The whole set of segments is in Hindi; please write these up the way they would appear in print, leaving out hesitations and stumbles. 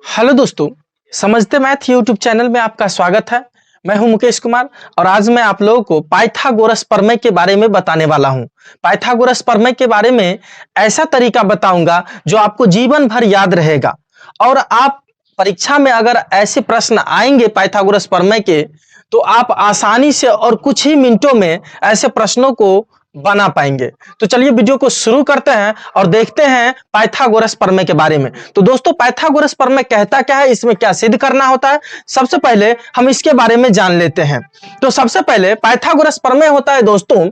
हेलो दोस्तों, समझते मैथ यूट्यूब चैनल में आपका स्वागत है। मैं हूं मुकेश कुमार और आज मैं आप लोगों को पाइथागोरस प्रमेय के बारे में बताने वाला हूं। पाइथागोरस प्रमेय के बारे में ऐसा तरीका बताऊंगा जो आपको जीवन भर याद रहेगा और आप परीक्षा में अगर ऐसे प्रश्न आएंगे पाइथागोरस प्रमेय के तो आप आसानी से और कुछ ही मिनटों में ऐसे प्रश्नों को बना पाएंगे। तो चलिए वीडियो को शुरू करते हैं और देखते हैं पाइथागोरस प्रमेय के बारे में। तो दोस्तों, पाइथागोरस प्रमेय कहता क्या है, इसमें क्या सिद्ध करना होता है, सबसे पहले हम इसके बारे में जान लेते हैं। तो सबसे पहले पाइथागोरस प्रमेय होता है दोस्तों,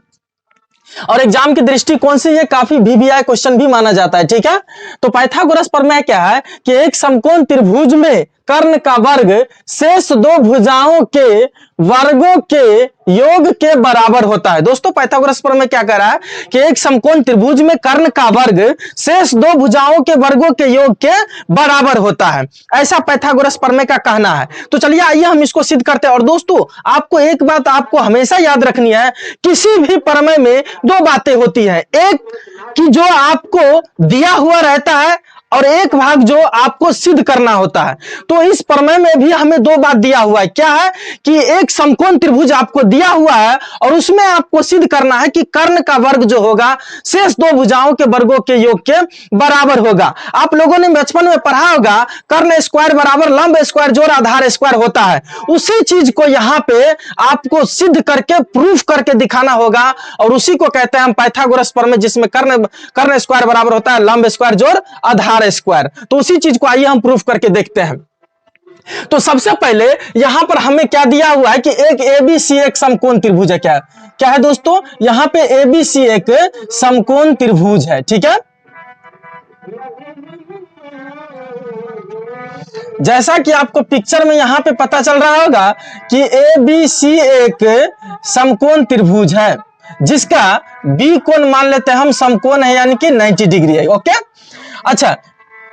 और एग्जाम की दृष्टिकोण से ये काफी वीवीआई क्वेश्चन भी माना जाता है। ठीक है, तो पाइथागोरस प्रमेय क्या है कि एक समकोण त्रिभुज में कर्ण का वर्ग शेष दो भुजाओं के वर्गों के योग के बराबर होता है। दोस्तों, पाइथागोरस प्रमेय क्या कह रहा है कि एक समकोण त्रिभुज में कर्ण का वर्ग शेष दो भुजाओं के वर्गों के योग के बराबर होता है, ऐसा पाइथागोरस प्रमेय का कहना है। तो चलिए आइए हम इसको सिद्ध करते हैं। और दोस्तों, आपको एक बात आपको हमेशा याद रखनी है, किसी भी प्रमेय में दो बातें होती है, एक कि जो आपको दिया हुआ रहता है और एक भाग जो आपको सिद्ध करना होता है। तो इस प्रमेय में भी हमें दो बात दिया हुआ है। क्या है कि एक समकोण त्रिभुज आपको दिया हुआ है और उसमें आपको सिद्ध करना है कि कर्ण का वर्ग जो होगा शेष दो भुजाओं के वर्गों के योग के बराबर होगा। आप लोगों ने बचपन में पढ़ा होगा कर्ण स्क्वायर बराबर लंब स्क्वायर जोड़ आधार स्क्वायर होता है। उसी चीज को यहां पे आपको सिद्ध करके प्रूफ करके दिखाना होगा और उसी को कहते हैं हम पाइथागोरस प्रमेय, जिसमें कर्ण स्क्वायर बराबर होता है लंब स्क्वायर जोड़ आधार स्क्वायर। तो उसी चीज को आइए हम प्रूफ करके देखते हैं। तो सबसे पहले यहां पर हमें क्या दिया हुआ है कि एक एबीसी एक समकोण त्रिभुज है। क्या है दोस्तों, यहां पे एबीसी एक समकोण त्रिभुज है। ठीक है, जैसा कि आपको पिक्चर में यहां पे पता चल रहा होगा कि एबीसी एक समकोण त्रिभुज है जिसका बी कोण मान लेते हैं हम समकोण है, यानी कि 90 डिग्री है। ओके, अच्छा,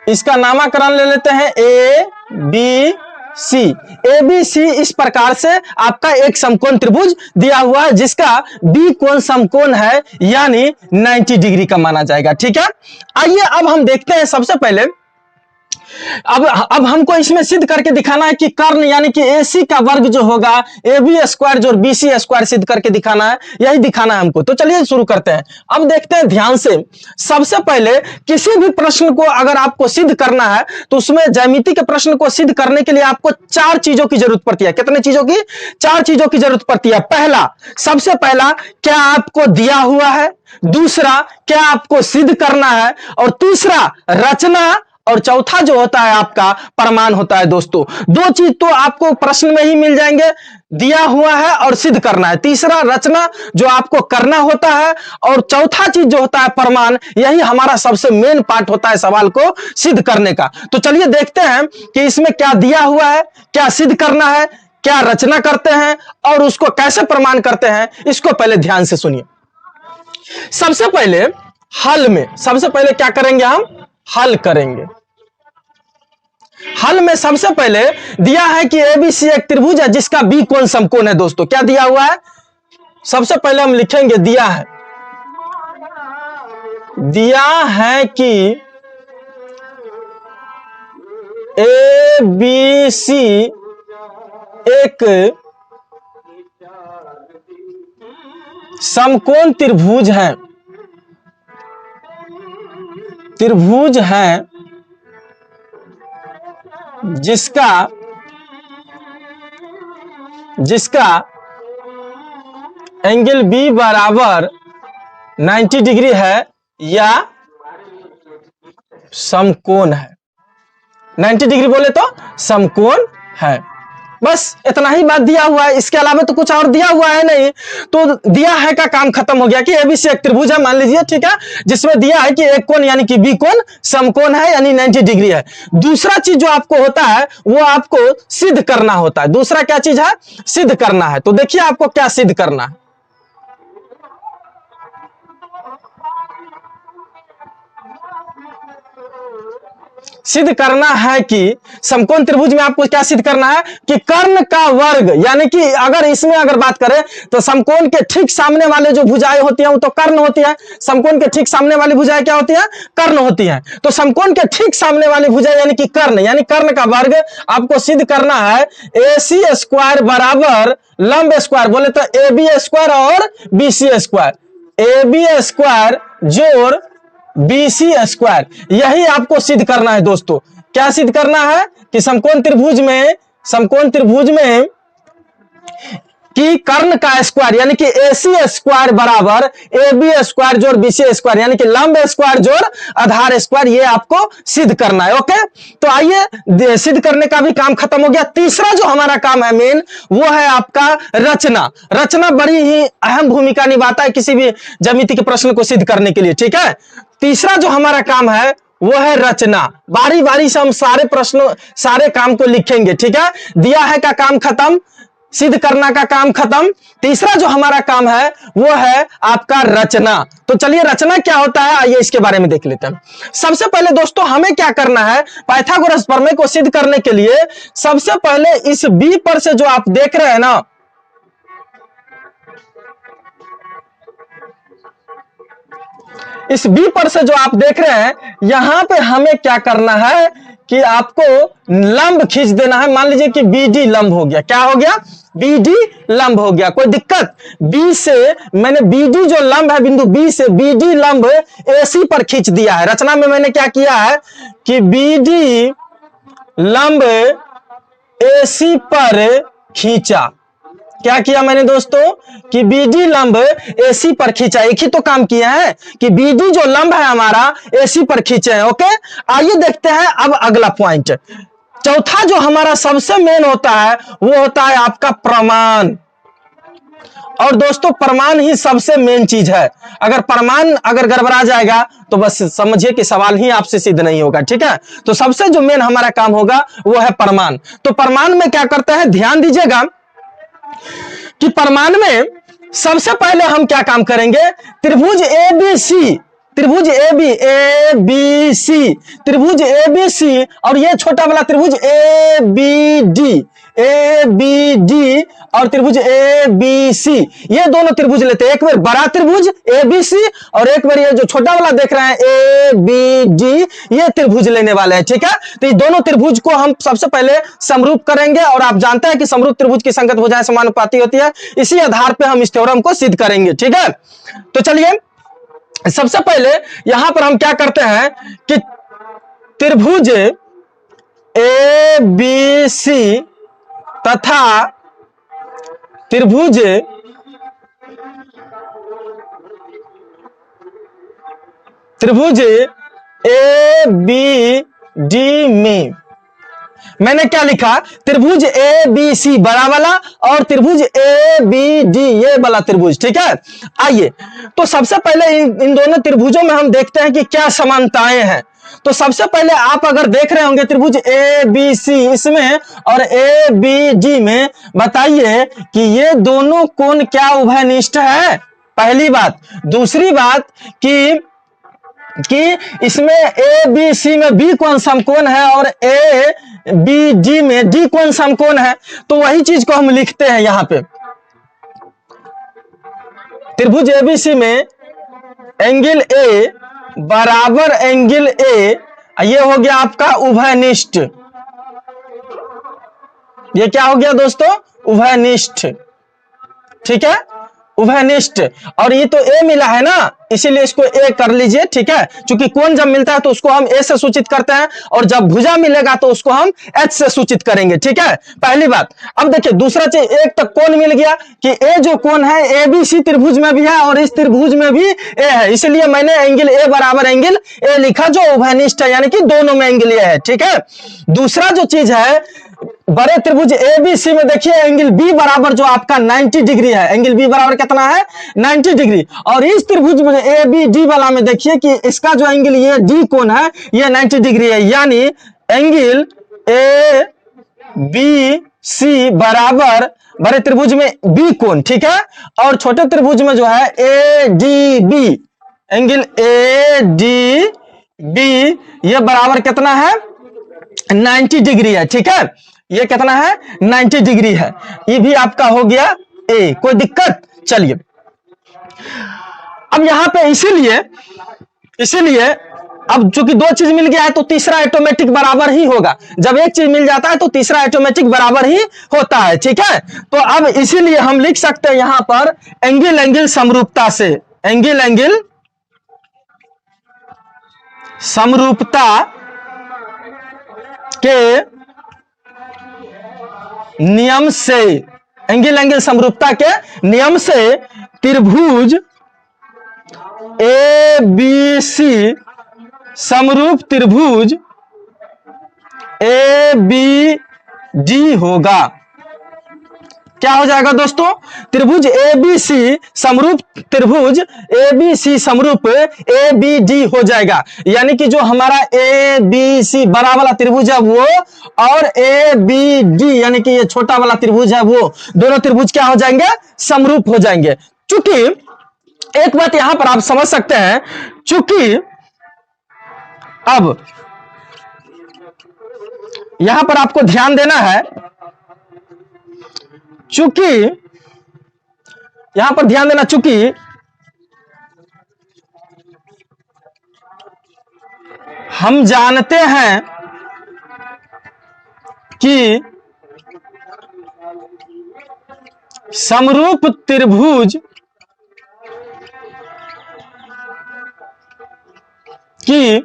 इसका नामकरण ले लेते हैं A B C. A B C इस प्रकार से आपका एक समकोण त्रिभुज दिया हुआ है जिसका बी कोण समकोण है, यानी 90 डिग्री का माना जाएगा। ठीक है, आइए अब हम देखते हैं। सबसे पहले अब हमको इसमें सिद्ध करके दिखाना है कि कर्ण यानी कि AC का वर्ग जो होगा AB स्क्वायर जो BC स्क्वायर सिद्ध करके दिखाना है, यही दिखाना है हमको। तो चलिए शुरू करते हैं। अब देखते हैं ध्यान से। सबसे पहले किसी भी प्रश्न को अगर आपको सिद्ध करना है तो उसमें ज्यामिति के प्रश्न को सिद्ध करने के लिए आपको चार चीजों की जरूरत पड़ती है। कितने चीजों की? चार चीजों की जरूरत पड़ती है। सबसे पहला, क्या आपको दिया हुआ है, दूसरा क्या आपको सिद्ध करना है, और तीसरा रचना, और चौथा जो होता है आपका प्रमाण होता है। दोस्तों, दो चीज तो आपको प्रश्न में ही मिल जाएंगे, दिया हुआ है और सिद्ध करना है, तीसरा रचना जो आपको करना होता है, और चौथा चीज जो होता है प्रमाण। यही हमारा सबसे मेन पार्ट होता है सवाल को सिद्ध करने का। तो चलिए देखते हैं कि इसमें क्या दिया हुआ है, क्या सिद्ध करना है, क्या रचना करते हैं और उसको कैसे प्रमाण करते हैं। इसको पहले ध्यान से सुनिए। सबसे पहले हल में सबसे पहले क्या करेंगे, हम हल करेंगे। हल में सबसे पहले दिया है कि एबीसी एक त्रिभुज है जिसका बी कोण समकोण है। दोस्तों, क्या दिया हुआ है, सबसे पहले हम लिखेंगे दिया है कि एबीसी एक समकोण त्रिभुज है जिसका एंगल बी बराबर 90 डिग्री है या समकोण है। 90 डिग्री बोले तो समकोण है। बस इतना ही बात दिया हुआ है, इसके अलावा तो कुछ और दिया हुआ है नहीं। तो दिया है का काम खत्म हो गया कि एबीसी एक त्रिभुज है मान लीजिए। ठीक है, जिसमें दिया है कि एक कोण यानी कि बी कोण समकोण है, यानी 90 डिग्री है। दूसरा चीज जो आपको होता है वो आपको सिद्ध करना होता है। दूसरा क्या चीज है, सिद्ध करना है। तो देखिए आपको क्या सिद्ध करना है। सिद्ध करना है कि समकोण त्रिभुज में आपको क्या सिद्ध करना है कि कर्ण का वर्ग, यानी कि अगर इसमें अगर बात करें तो समकोण के ठीक सामने वाले जो भुजाएं होती हैं वो तो कर्ण होती है। समकोण के ठीक सामने वाली भुजाएं क्या होती है? कर्ण होती है। तो समकोण के ठीक सामने वाली भुजाएं यानी कि कर्ण, यानी कर्ण का वर्ग आपको सिद्ध करना है। AC स्क्वायर बराबर लंब स्क्वायर, बोले तो AB स्क्वायर और BC स्क्वायर, AB स्क्वायर जोड़ BC स्क्वायर, यही आपको सिद्ध करना है दोस्तों। क्या सिद्ध करना है कि समकोण त्रिभुज में कि कर्ण का स्क्वायर यानी कि AC स्क्वायर बराबर AB स्क्वायर जोड़ BC स्क्वायर, यानी कि लंब स्क्वायर जोड़ आधार स्क्वायर, ये आपको सिद्ध करना है। ओके, तो आइए सिद्ध करने का भी काम खत्म हो गया। तीसरा जो हमारा काम है मेन, वो है आपका रचना। रचना बड़ी ही अहम भूमिका निभाता है किसी भी ज्यामिति के प्रश्न को सिद्ध करने के लिए, ठीक है। तीसरा जो हमारा काम है वो है रचना। बारी बारी से हम सारे काम को लिखेंगे, ठीक है। दिया है का काम खत्म, सिद्ध करना का काम खत्म। तीसरा जो हमारा काम है वो है आपका रचना। तो चलिए रचना क्या होता है आइए इसके बारे में देख लेते हैं। सबसे पहले दोस्तों हमें क्या करना है, पाइथागोरस प्रमेय को सिद्ध करने के लिए सबसे पहले इस B पर से जो आप देख रहे हैं ना, इस B पर से जो आप देख रहे हैं, यहां पे हमें क्या करना है कि आपको लंब खींच देना है। मान लीजिए कि BD लंब हो गया। क्या हो गया? BD लंब हो गया। कोई दिक्कत? B से मैंने BD जो लंब है बिंदु B से BD लंब AC पर खींच दिया है। रचना में मैंने क्या किया है कि BD लंब AC पर खींचा। क्या किया मैंने दोस्तों कि BD लंब AC पर खींचा। एक ही तो काम किया है कि BD जो लंब है हमारा AC पर खींचे हैं। ओके, आइए देखते हैं अब अगला पॉइंट। चौथा जो हमारा सबसे मेन होता है वो होता है आपका प्रमाण। और दोस्तों प्रमाण ही सबसे मेन चीज है। अगर प्रमाण गड़बड़ा जाएगा तो बस समझिए कि सवाल ही आपसे सिद्ध नहीं होगा, ठीक है। तो सबसे जो मेन हमारा काम होगा वो है प्रमाण। तो प्रमाण में क्या करते हैं, ध्यान दीजिएगा कि प्रमाण में सबसे पहले हम क्या काम करेंगे, त्रिभुज ABC, त्रिभुज ABC, त्रिभुज ABC और ये छोटा वाला त्रिभुज ABD और त्रिभुज ABC, ये दोनों त्रिभुज लेते हैं। एक बार बड़ा त्रिभुज ABC और एक बार ये जो छोटा वाला देख रहे हैं ABD, ये त्रिभुज लेने वाले हैं, ठीक है। तो ये दोनों त्रिभुज को हम सबसे पहले समरूप करेंगे और आप जानते हैं कि समरूप त्रिभुज की संगत भुजाएं समानुपाती होती है। इसी आधार पर हम इस थ्योरम को सिद्ध करेंगे, ठीक है। तो चलिए सबसे पहले यहां पर हम क्या करते हैं कि त्रिभुज ABC तथा त्रिभुज ABD में मैंने क्या लिखा, त्रिभुज ABC बड़ा वाला और त्रिभुज ABD ये वाला त्रिभुज, ठीक है। आइए तो सबसे पहले इन दोनों त्रिभुजों में हम देखते हैं कि क्या समानताएं हैं। तो सबसे पहले आप अगर देख रहे होंगे त्रिभुज ABC इसमें और ABD में, बताइए कि ये दोनों कोण क्या उभयनिष्ठ है, पहली बात। दूसरी बात कि इसमें ABC में B कोण समकोण है और ABD में D कोण समकोण है। तो वही चीज को हम लिखते हैं यहां पे, त्रिभुज ABC में एंगल A बराबर एंगल A, ये हो गया आपका उभयनिष्ठ। ये क्या हो गया दोस्तों, उभयनिष्ठ, ठीक है, उभयनिष्ठ। और ये तो A मिला है ना, इसीलिए इसको A कर लीजिए, ठीक है। क्योंकि कोण जब मिलता है तो उसको हम A से सूचित करते हैं और जब भुजा मिलेगा तो उसको हम H से सूचित करेंगे, ठीक है, पहली बात। अब देखिए दूसरा चीज, एक तक कोण मिल गया कि A जो कोण है ABC त्रिभुज में भी है और इस त्रिभुज में भी A है, इसलिए मैंने एंगल A बराबर एंगल A लिखा जो उभयनिष्ठ है, यानी कि दोनों में एंगल A है, ठीक है। दूसरा जो चीज है बड़े त्रिभुज ABC में देखिए एंगल B बराबर जो आपका 90 डिग्री है, एंगल B बराबर कितना है 90 डिग्री। और इस त्रिभुज में ABD वाला में देखिए कि इसका जो एंगल ये D कोण है ये 90 डिग्री है, यानी एंगल ABC बराबर बड़े त्रिभुज में B कोण, ठीक है। और छोटे त्रिभुज में जो है ADB, एंगल ADB ये बराबर कितना है 90 डिग्री है, ठीक है। ये कितना है, 90 डिग्री है। ये भी आपका हो गया ए, कोई दिक्कत। चलिए अब यहां पे इसीलिए अब चूंकि दो चीज मिल गया है तो तीसरा ऑटोमेटिक बराबर ही होगा। जब एक चीज मिल जाता है तो तीसरा ऑटोमेटिक बराबर ही होता है, ठीक है। तो अब इसीलिए हम लिख सकते हैं यहां पर एंगल समरूपता से, एंगल समरूपता के नियम से, एंगल समरूपता के नियम से त्रिभुज ए बी सी समरूप त्रिभुज ए बी डी होगा। क्या हो जाएगा दोस्तों, त्रिभुज ए बी सी समरूप त्रिभुज ए बी सी समरूप ए बी डी हो जाएगा। यानी कि जो हमारा ए बी सी बड़ा वाला त्रिभुज है वो और ए बी डी यानी कि ये छोटा वाला त्रिभुज है वो, दोनों त्रिभुज क्या हो जाएंगे, समरूप हो जाएंगे। चूंकि एक बात यहां पर आप समझ सकते हैं, चूंकि अब यहां पर आपको ध्यान देना है, चूंकि यहां पर ध्यान देना, चूंकि हम जानते हैं कि समरूप त्रिभुज की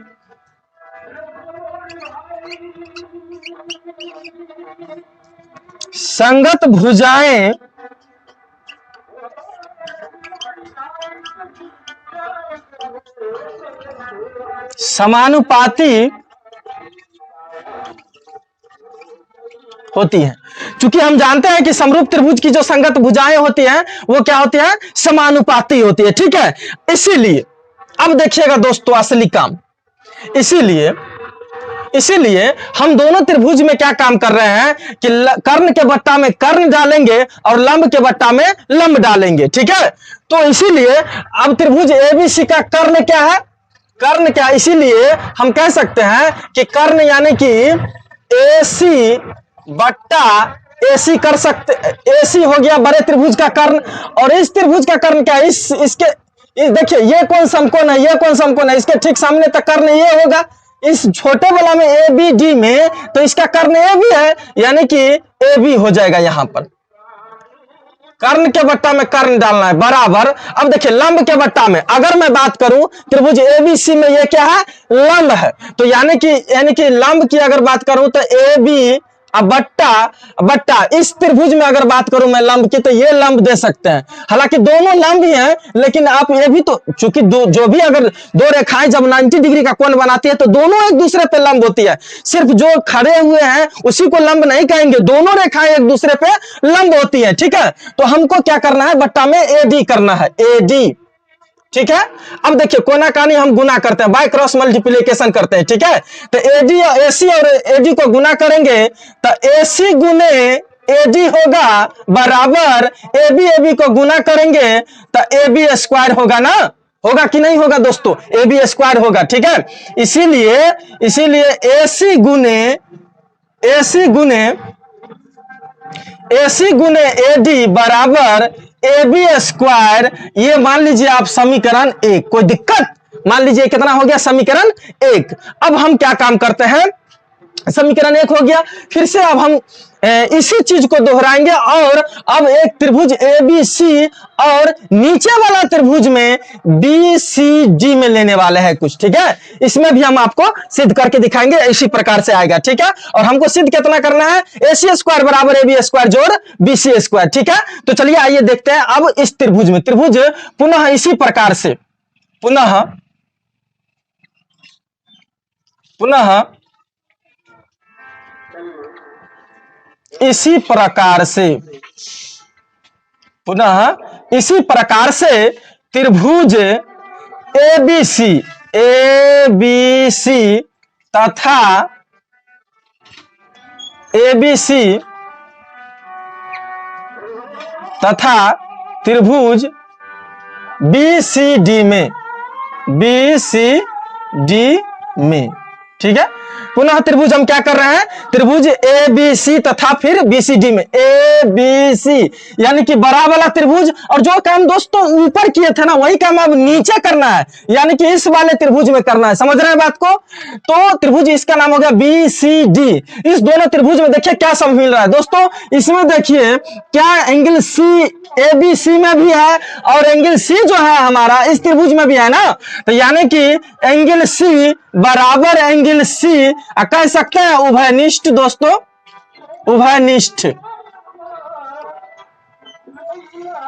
संगत भुजाएं समानुपाती होती हैं। चूंकि हम जानते हैं कि समरूप त्रिभुज की जो संगत भुजाएं होती हैं वो क्या होती हैं, समानुपाती होती है, ठीक है। इसीलिए अब देखिएगा दोस्तों असली काम, इसीलिए हम दोनों त्रिभुज में क्या काम कर रहे हैं कि कर्ण के बट्टा में कर्ण डालेंगे और लंब के बट्टा में लंब डालेंगे, ठीक है। तो इसीलिए अब त्रिभुज एबीसी का कर्ण क्या है, कर्ण क्या, इसीलिए हम कह सकते हैं कि कर्ण यानी कि एसी बट्टा एसी कर सकते, एसी हो गया बड़े त्रिभुज का कर्ण। और इस त्रिभुज का कर्ण क्या है, इसके देखिए ये कौन समकोण है, ये कौन समकोण है, इसके ठीक सामने तक कर्ण ये होगा। इस छोटे वाला में ए बी डी में तो इसका कर्ण ए भी है, यानी कि ए बी हो जाएगा। यहां पर कर्ण के बट्टा में कर्ण डालना है बराबर। अब देखिए लंब के बट्टा में अगर मैं बात करूं त्रिभुज एबीसी में ये क्या है, लंब है। तो यानी कि लंब की अगर बात करूं तो ए बी बट्टा इस त्रिभुज में अगर बात करूं मैं लंब की तो ये लंब दे सकते हैं। हालांकि दोनों लंब ही हैं, लेकिन आप ये भी तो चूंकि जो भी अगर दो रेखाएं जब 90 डिग्री का कोण बनाती है तो दोनों एक दूसरे पे लंब होती है। सिर्फ जो खड़े हुए हैं उसी को लंब नहीं कहेंगे, दोनों रेखाएं एक दूसरे पे लंब होती है, ठीक है। तो हमको क्या करना है, बट्टा में एडी करना है, एडी, ठीक है। अब देखिए कोनाकानी हम गुना करते हैं, बाय क्रॉस मल्टीप्लिकेशन करते हैं, ठीक है। तो एडी और एसी और एडी को गुना करेंगे तो एसी गुने एडी होगा बराबर एबी को गुना करेंगे तो एबी स्क्वायर होगा ना, होगा कि नहीं होगा दोस्तों, एबी स्क्वायर होगा, ठीक है। इसीलिए एसी गुने एडी बराबर ए बी स्क्वायर, ये मान लीजिए आप समीकरण 1। कोई दिक्कत, मान लीजिए कितना हो गया, समीकरण 1। अब हम क्या काम करते हैं, समीकरण 1 हो गया, फिर से अब हम इसी चीज को दोहराएंगे और अब एक त्रिभुज ए बी सी और नीचे वाला त्रिभुज में बी सी डी में लेने वाले हैं कुछ, ठीक है। इसमें भी हम आपको सिद्ध करके दिखाएंगे, इसी प्रकार से आएगा, ठीक है। और हमको सिद्ध कितना करना है, ए सी स्क्वायर बराबर ए बी स्क्वायर जोड़ बी सी स्क्वायर, ठीक है। तो चलिए आइए देखते हैं अब इस त्रिभुज में, त्रिभुज पुनः इसी प्रकार से पुनः इसी प्रकार से त्रिभुज एबीसी तथा त्रिभुज बीसीडी में ठीक है। पुनः त्रिभुज हम क्या कर रहे हैं, त्रिभुज ए बी सी तथा फिर बी सी डी में ए बी सी यानी कि बड़ा वाला त्रिभुज, और जो काम दोस्तों ऊपर किए थे ना वही काम अब नीचे करना है, यानी कि इस वाले त्रिभुज में करना है। समझ रहे हैं बात को? तो त्रिभुज इसका नाम हो गया बी सी डी। इस दोनों त्रिभुज में देखिए क्या सब मिल रहा है दोस्तों, इसमें देखिए क्या angle C A B C में भी है और एंगल सी जो है हमारा इस त्रिभुज में भी है ना, तो यानी कि एंगल सी बराबर एंगल सी कह सकते हैं उभयनिष्ठ दोस्तों, उभयनिष्ठ।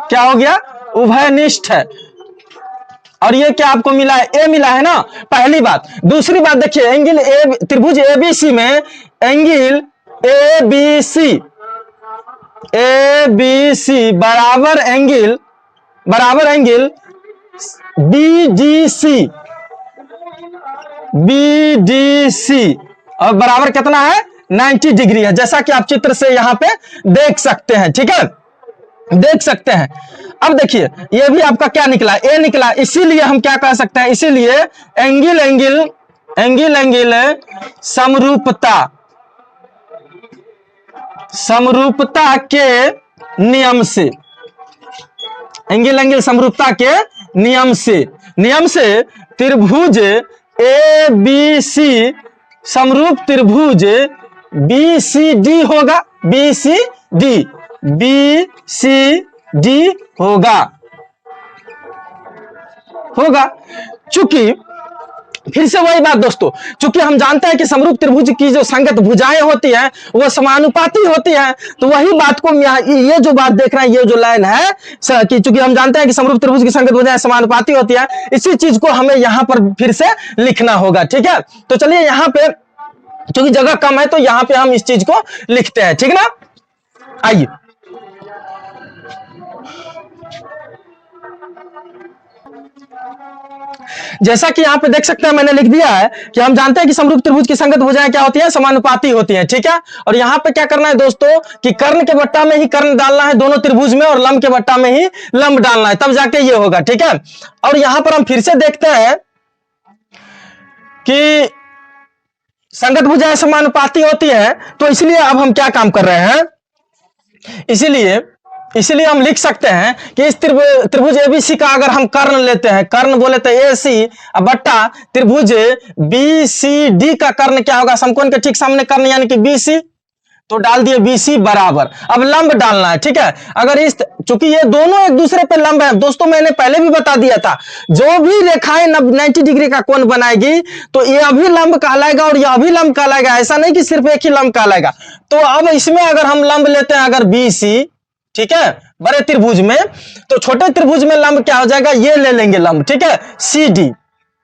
क्या हो गया? उभयनिष्ठ है। और ये क्या आपको मिला है? ए मिला है ना, पहली बात। दूसरी बात देखिए एंगल ए त्रिभुज एबीसी में एंगल ए बी सी बराबर एंगल बी डी सी और बराबर कितना है? 90 डिग्री है, जैसा कि आप चित्र से यहां पे देख सकते हैं। ठीक है, देख सकते हैं। अब देखिए ये भी आपका क्या निकला? ए निकला। इसीलिए हम क्या कह सकते हैं, इसीलिए एंगल समरूपता के नियम से, एंगल समरूपता के नियम से त्रिभुज ए बी सी समरूप त्रिभुज बी सी डी होगा, बी सी डी होगा। चूंकि फिर से वही बात दोस्तों, चूंकि हम जानते हैं कि समरूप त्रिभुज की जो संगत भुजाएं होती हैं वो समानुपाती होती हैं, तो वही बात को ये जो बात देख रहे हैं, ये जो लाइन है कि चूंकि हम जानते हैं कि समरूप त्रिभुज की संगत भुजाएं समानुपाती होती है, इसी चीज को हमें यहां पर फिर से लिखना होगा। ठीक है, तो चलिए यहां पे क्योंकि जगह कम है तो यहां पे हम इस चीज को लिखते हैं। ठीक ना, आइए जैसा कि यहां पे देख सकते हैं मैंने लिख दिया है कि हम जानते हैं कि समरूप त्रिभुज की संगत भुजाएं क्या होती है? समानुपाती होती हैं। ठीक है, और यहां पे क्या करना है दोस्तों कि कर्ण के बट्टा में ही कर्ण डालना है दोनों त्रिभुज में और लंब के बट्टा में ही लंब डालना है, तब जाके ये होगा। ठीक है, और यहां पर हम फिर से देखते हैं कि संगत भुजाएं समानुपाती होती है, तो इसलिए अब हम क्या काम कर रहे हैं, इसलिए हम लिख सकते हैं कि इस त्रिभुज एबीसी का अगर हम कर्ण लेते हैं, कर्ण बोले तो ए सी बट्टा त्रिभुज बी सी डी का कर्ण क्या होगा? समकोण के ठीक सामने कर्ण यानी कि बी सी, तो डाल दिए बी सी बराबर। अब लंब डालना है। ठीक है, अगर इस चूंकि ये दोनों एक दूसरे पे लंब है दोस्तों, मैंने पहले भी बता दिया था, जो भी रेखाएं 90 डिग्री का कोण बनाएगी तो यह भी लंब कहलाएगा और यह भी लंब कहलाएगा, ऐसा नहीं कि सिर्फ एक ही लंब कहलाएगा। तो अब इसमें अगर हम लंब लेते हैं अगर बी सी, ठीक है, बड़े त्रिभुज में, तो छोटे त्रिभुज में लंब क्या हो जाएगा? ये ले लेंगे लंब। ठीक है, सी डी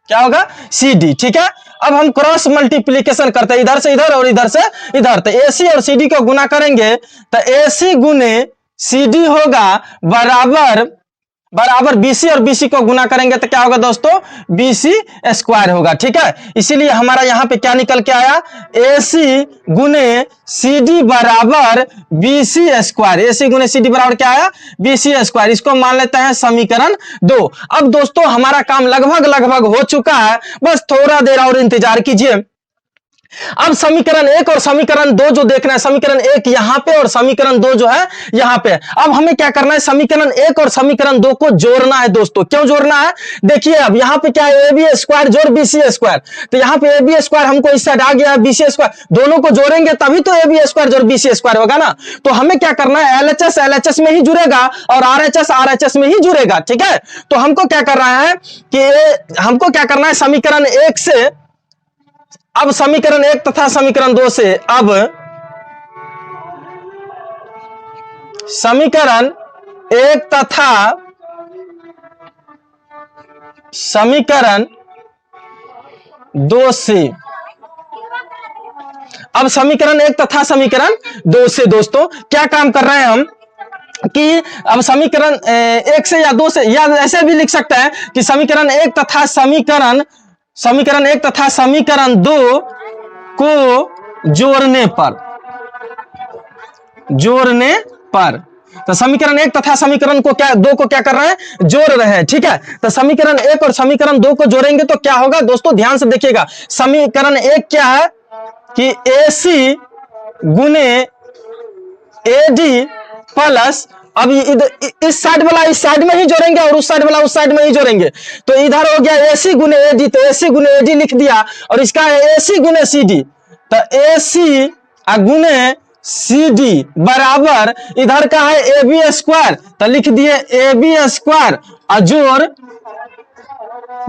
क्या होगा? C D. ठीक है, अब हम क्रॉस मल्टीप्लीकेशन करते हैं, इधर से इधर और इधर से इधर, तो एसी और सीडी को गुना करेंगे तो एसी गुने सीडी होगा बराबर बीसी और बीसी को गुना करेंगे तो क्या होगा दोस्तों? बीसी स्क्वायर होगा। ठीक है, इसीलिए हमारा यहां पे क्या निकल के आया? एसी गुने सीडी बराबर बीसी स्क्वायर। एसी गुने सीडी बराबर क्या आया? BC square. इसको मान लेते हैं समीकरण 2। अब दोस्तों हमारा काम लगभग हो चुका है, बस थोड़ा देर और इंतजार कीजिए। अब समीकरण 1 और समीकरण 2 जो देखना है, समीकरण 1 यहां पे और समीकरण 2 जो है यहां पे। अब हमें क्या करना है? समीकरण 1 और समीकरण 2 को जोड़ना है दोस्तों। क्यों जोड़ना है? देखिए अब यहां पे क्या है? ए बी स्क्वायर जोड़ बी सी स्क्वायर, तो यहां पे ए बी स्क्वायर हमको इस साइड आ गया, बी सी स्क्वायर, दोनों को जोड़ेंगे तभी तो ए बी स्क्वायर जोड़ बी सी स्क्वायर होगा ना। तो हमें क्या करना है? एलएचएस एलएचएस में ही जुड़ेगा और आरएचएस आरएचएस में ही जुड़ेगा। ठीक है, तो हमको क्या कर रहा है कि हमको क्या करना है? समीकरण 1 से अब समीकरण 1 तथा समीकरण 2 से, अब समीकरण 1 तथा समीकरण 2 से, अब समीकरण 1 तथा समीकरण 2 से दोस्तों क्या काम कर रहे हैं हम कि अब समीकरण 1 से या 2 से, या ऐसे भी लिख सकते हैं कि समीकरण 1 तथा समीकरण 1 तथा समीकरण 2 को जोड़ने पर तो समीकरण 1 तथा समीकरण को क्या 2 को क्या कर रहे हैं, जोड़ रहे हैं। ठीक है, तो समीकरण 1 और समीकरण 2 को जोड़ेंगे तो क्या होगा दोस्तों, ध्यान से देखिएगा। समीकरण 1 क्या है कि AC गुने AD प्लस, अब इस साइड वाला इस साइड में ही जोड़ेंगे और उस साइड वाला उस साइड में ही जोड़ेंगे। तो इधर हो गया AC गुने AD, तो AC गुने AD लिख दिया, और इसका है AC गुने CD, तो AC गुने CD बराबर इधर का है AB स्क्वायर, तो लिख दिए AB स्क्वायर जोड़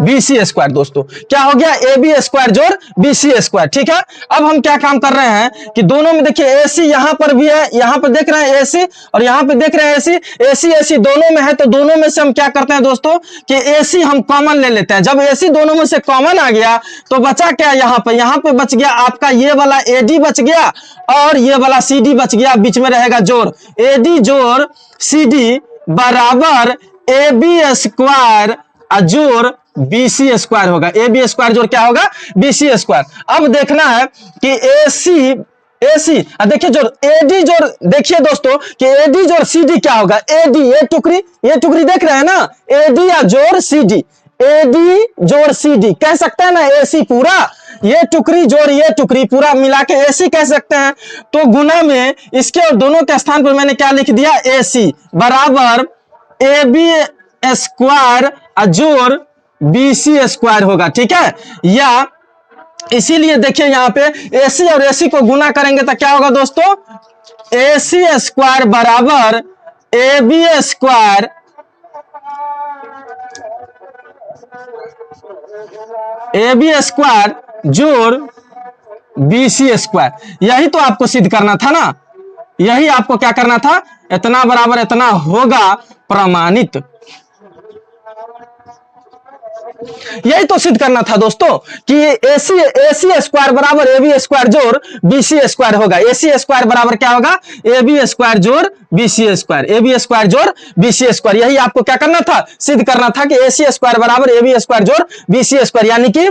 BC स्क्वायर। दोस्तों क्या हो गया, AB स्क्वायर जोड़ BC स्क्वायर। ठीक है, अब हम क्या काम कर रहे हैं कि दोनों में देखिए AC यहां पर भी है, यहां पर देख रहे हैं AC और यहां पे देख रहे हैं AC, AC दोनों में है, तो दोनों में से हम क्या करते हैं दोस्तों कि AC हम कॉमन ले लेते हैं। जब AC दोनों में से कॉमन आ गया तो बचा क्या, यहां पे बच गया आपका ये वाला AD बच गया और ये वाला CD बच गया, बीच में रहेगा जोड़ AD जोड़ CD बराबर AB स्क्वायर जोड़ BC स्क्वायर होगा। AB स्क्वायर जोड़ क्या होगा, BC स्क्वायर। अब देखना है कि AC देखिए जोड़ AD जोड़, देखिए दोस्तों कि AD जोड़ CD क्या होगा, AD ये टुकड़ी देख रहे हैं ना, AD या जोड़ CD, AD जोड़ CD कह सकते हैं ना, AC पूरा ये टुकड़ी जोड़ ये टुकड़ी पूरा मिला के AC कह सकते हैं। तो गुना में इसके और दोनों के स्थान पर मैंने क्या लिख दिया, AC बराबर AB स्क्वायर जोड़ BC स्क्वायर होगा। ठीक है, या इसीलिए देखिए यहां पे AC और AC को गुना करेंगे तो क्या होगा दोस्तों, AC स्क्वायर बराबर AB स्क्वायर जोड़ BC स्क्वायर। यही तो आपको सिद्ध करना था ना, यही आपको क्या करना था, इतना बराबर इतना होगा प्रमाणित, यही तो सिद्ध करना था दोस्तों कि AC स्क्वायर बराबर AB स्क्वायर जोड़ BC स्क्वायर होगा। AC स्क्वायर बराबर क्या होगा, AB स्क्वायर जोड़ BC स्क्वायर, AB स्क्वायर जोड़ BC स्क्वायर। यही आपको क्या करना था, सिद्ध करना था कि AC स्क्वायर बराबर AB स्क्वायर जोड़ BC स्क्वायर, यानी कि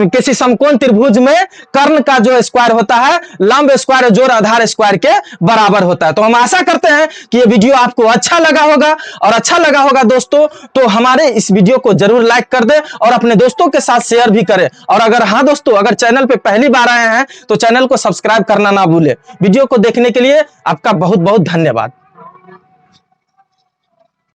किसी समकोण त्रिभुज में कर्ण का जो स्क्वायर होता है लंब स्क्वायर जोड़ आधार स्क्वायर के बराबर होता है। तो हम आशा करते हैं कि ये वीडियो आपको अच्छा लगा होगा, और अच्छा लगा होगा दोस्तों तो हमारे इस वीडियो को जरूर लाइक कर दे और अपने दोस्तों के साथ शेयर भी करें। और अगर हाँ दोस्तों, अगर चैनल पे पहली बार आए हैं तो चैनल को सब्सक्राइब करना ना भूले। वीडियो को देखने के लिए आपका बहुत बहुत धन्यवाद।